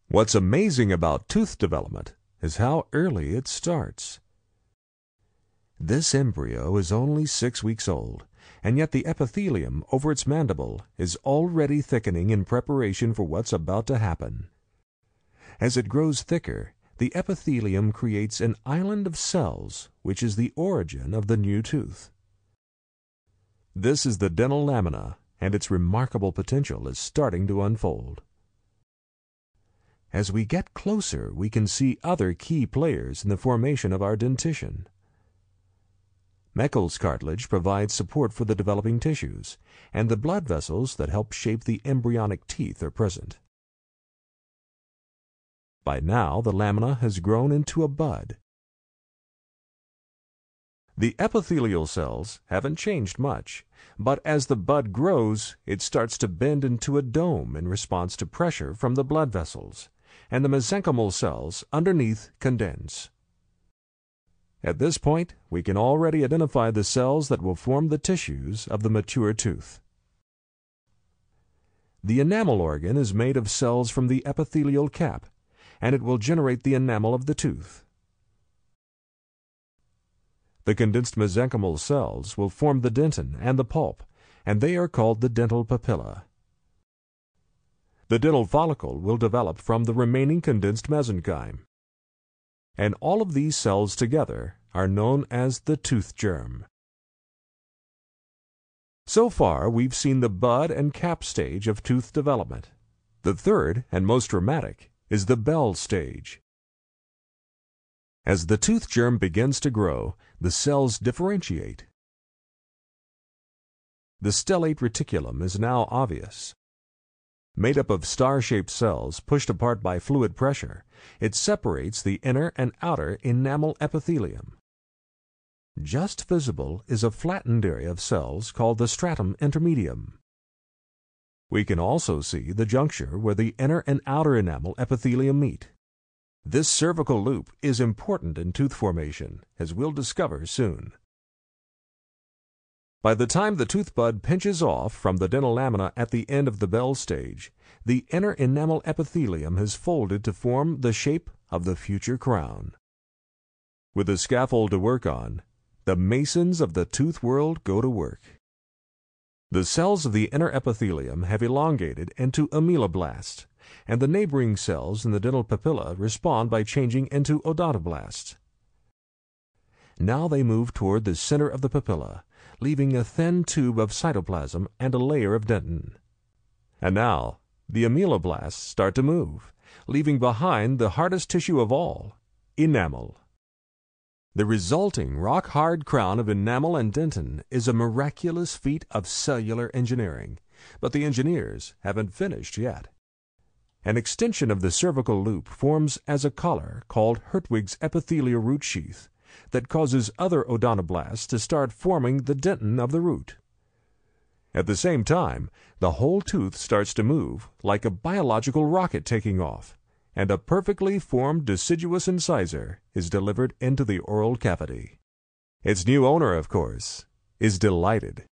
What's amazing about tooth development is how early it starts. This embryo is only 6 weeks old, and yet the epithelium over its mandible is already thickening in preparation for what's about to happen. As it grows thicker, the epithelium creates an island of cells, which is the origin of the new tooth. This is the dental lamina, and its remarkable potential is starting to unfold. As we get closer, we can see other key players in the formation of our dentition. Meckel's cartilage provides support for the developing tissues, and the blood vessels that help shape the embryonic teeth are present. By now, the lamina has grown into a bud. The epithelial cells haven't changed much, but as the bud grows, it starts to bend into a dome in response to pressure from the blood vessels, and the mesenchymal cells underneath condense. At this point, we can already identify the cells that will form the tissues of the mature tooth. The enamel organ is made of cells from the epithelial cap, and it will generate the enamel of the tooth. The condensed mesenchymal cells will form the dentin and the pulp, and they are called the dental papilla. The dental follicle will develop from the remaining condensed mesenchyme. And all of these cells together are known as the tooth germ. So far, we've seen the bud and cap stage of tooth development. The third, and most dramatic, is the bell stage. As the tooth germ begins to grow, the cells differentiate. The stellate reticulum is now obvious. Made up of star-shaped cells pushed apart by fluid pressure, it separates the inner and outer enamel epithelium. Just visible is a flattened area of cells called the stratum intermedium. We can also see the juncture where the inner and outer enamel epithelium meet. This cervical loop is important in tooth formation, as we'll discover soon. By the time the tooth bud pinches off from the dental lamina at the end of the bell stage, the inner enamel epithelium has folded to form the shape of the future crown. With a scaffold to work on, the masons of the tooth world go to work. The cells of the inner epithelium have elongated into ameloblasts, and the neighboring cells in the dental papilla respond by changing into odontoblasts. Now they move toward the center of the papilla, leaving a thin tube of cytoplasm and a layer of dentin. And now, the ameloblasts start to move, leaving behind the hardest tissue of all, enamel. The resulting rock-hard crown of enamel and dentin is a miraculous feat of cellular engineering, but the engineers haven't finished yet. An extension of the cervical loop forms as a collar called Hertwig's epithelial root sheath that causes other odontoblasts to start forming the dentin of the root. At the same time, the whole tooth starts to move like a biological rocket taking off, and a perfectly formed deciduous incisor is delivered into the oral cavity. Its new owner, of course, is delighted.